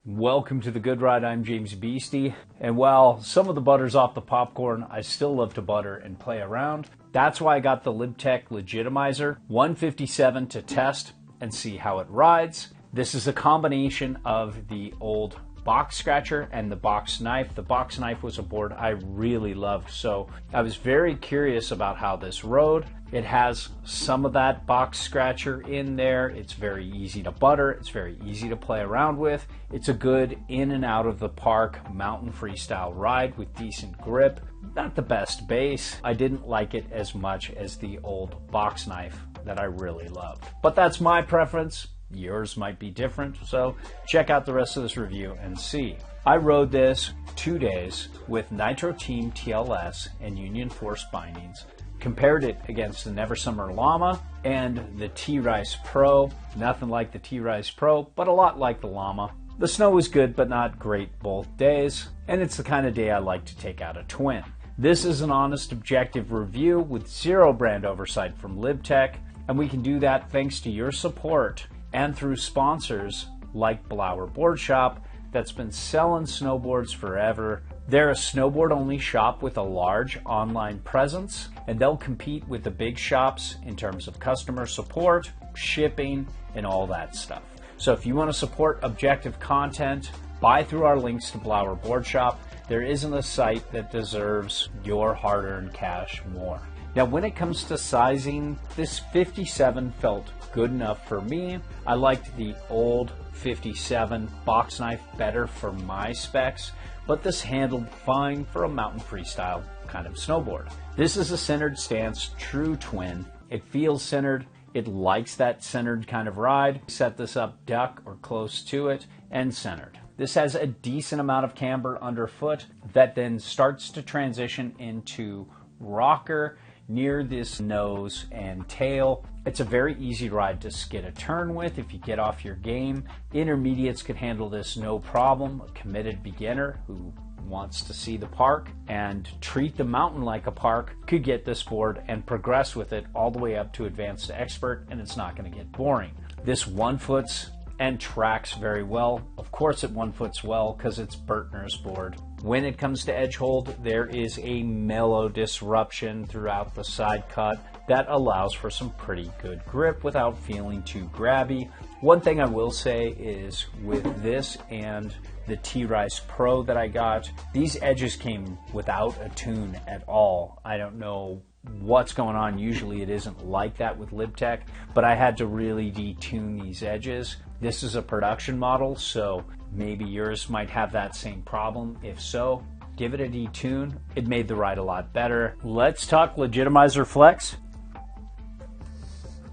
Welcome to the Good Ride. I'm James Beastie, and while some of the butter's off the popcorn, I still love to butter and play around. That's why I got the Libtech Legitimizer 157 to test and see how it rides. This is a combination of the old box scratcher and the box knife. The box knife was a board I really loved, so I was very curious about how this rode. It has some of that box scratcher in there. It's very easy to butter. It's very easy to play around with. It's a good in and out of the park mountain freestyle ride with decent grip. Not the best bass. I didn't like it as much as the old box knife that I really loved. But that's my preference. Yours might be different, so check out the rest of this review and see. I rode this 2 days with Nitro Team TLS and Union Force bindings. Compared it against the Never Summer Llama and the T-Rice Pro. Nothing like the T-Rice Pro, but a lot like the Llama. The snow was good, but not great both days, and it's the kind of day I like to take out a twin. This is an honest, objective review with zero brand oversight from Libtech, and we can do that thanks to your support and through sponsors like Blower Board Shop that's been selling snowboards forever. They're a snowboard-only shop with a large online presence, and they'll compete with the big shops in terms of customer support, shipping, and all that stuff. So if you want to support objective content, buy through our links to Blower Board Shop. There isn't a site that deserves your hard-earned cash more. Now, when it comes to sizing, this 57 felt good enough for me. I liked the old 57 box knife better for my specs, but this handled fine for a mountain freestyle kind of snowboard. This is a centered stance, true twin. It feels centered. It likes that centered kind of ride. Set this up duck or close to it and centered. This has a decent amount of camber underfoot that then starts to transition into rocker near this nose and tail. It's a very easy ride to skid a turn with if you get off your game. Intermediates could handle this no problem. A committed beginner who wants to see the park and treat the mountain like a park could get this board and progress with it all the way up to advanced to expert, and it's not going to get boring. This 1-foots and tracks very well. Of course it 1-foots well because it's Bertner's board. When it comes to edge hold, there is a mellow disruption throughout the side cut that allows for some pretty good grip without feeling too grabby. One thing I will say is with this and the T-Rice Pro that I got, these edges came without a tune at all. I don't know what's going on. Usually it isn't like that with Libtech, but I had to really detune these edges. This is a production model, so maybe yours might have that same problem. If so, give it a detune. It made the ride a lot better. Let's talk Legitimizer Flex.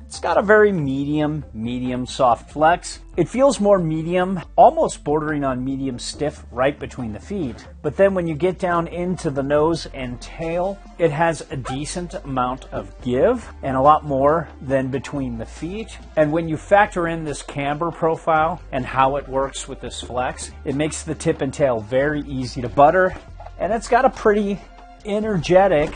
It's got a very medium soft flex. It feels more medium, almost bordering on medium stiff right between the feet. But then when you get down into the nose and tail, it has a decent amount of give and a lot more than between the feet. And when you factor in this camber profile and how it works with this flex, it makes the tip and tail very easy to butter. And it's got a pretty energetic,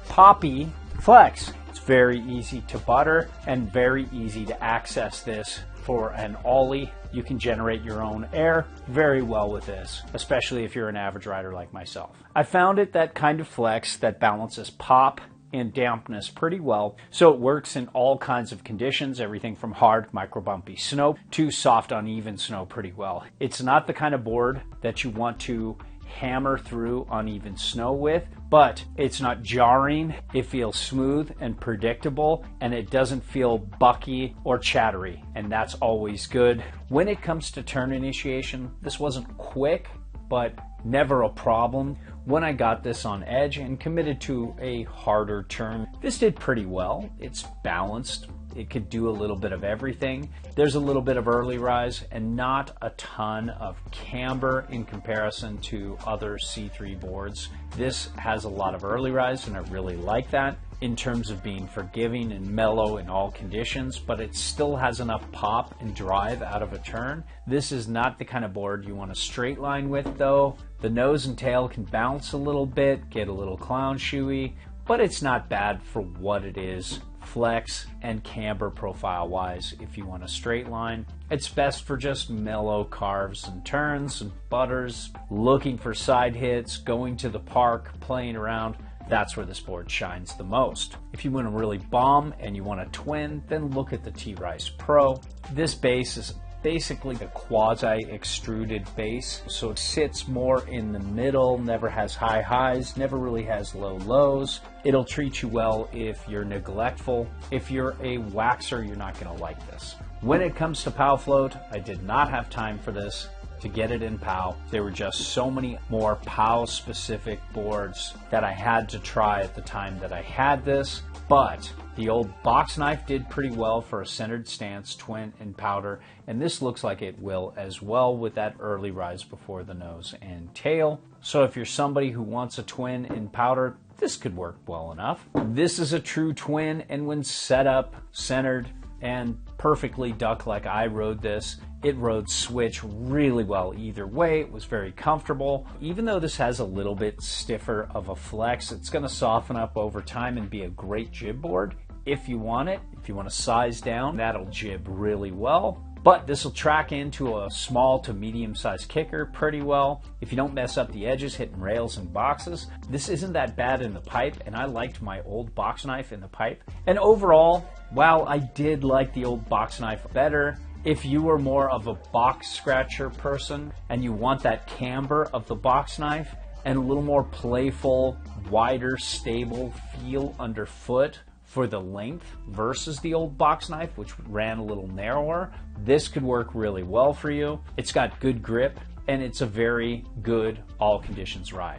poppy flex. Very easy to butter and very easy to access this for an ollie. You can generate your own air very well with this, especially if you're an average rider like myself. I found it that kind of flex that balances pop and dampness pretty well, so it works in all kinds of conditions, everything from hard micro bumpy snow to soft uneven snow pretty well. It's not the kind of board that you want to hammer through uneven snow with, but it's not jarring. It feels smooth and predictable, and it doesn't feel bucky or chattery, and that's always good. When it comes to turn initiation, this wasn't quick, but never a problem. When I got this on edge and committed to a harder turn, this did pretty well. It's balanced. It could do a little bit of everything. There's a little bit of early rise and not a ton of camber in comparison to other C3 boards. This has a lot of early rise, and I really like that in terms of being forgiving and mellow in all conditions, but it still has enough pop and drive out of a turn. This is not the kind of board you want to straight line with though. The nose and tail can bounce a little bit, get a little clown shoey, but it's not bad for what it is flex, and camber profile wise. If you want a straight line, it's best for just mellow carves and turns and butters, looking for side hits, going to the park, playing around. That's where this board shines the most. If you want to really bomb and you want a twin, then look at the T-Rice Pro. This base is basically a quasi-extruded base, so it sits more in the middle, never has high highs, never really has low lows. It'll treat you well if you're neglectful. If you're a waxer, you're not going to like this. When it comes to POW float, I did not have time for this to get it in POW. There were just so many more POW specific boards that I had to try at the time that I had this, but the old box knife did pretty well for a centered stance, twin, and powder, and this looks like it will as well with that early rise before the nose and tail. So if you're somebody who wants a twin in powder, this could work well enough. This is a true twin, and when set up, centered, and perfectly duck like I rode this, it rode switch really well either way. It was very comfortable. Even though this has a little bit stiffer of a flex, it's going to soften up over time and be a great jib board if you want it. If you want to size down, that'll jib really well. But this will track into a small to medium sized kicker pretty well. If you don't mess up the edges hitting rails and boxes, this isn't that bad in the pipe, and I liked my old box knife in the pipe. And overall, while I did like the old box knife better, if you were more of a box scratcher person and you want that camber of the box knife and a little more playful, wider, stable feel underfoot for the length versus the old box knife, which ran a little narrower, this could work really well for you. It's got good grip, and it's a very good all conditions ride.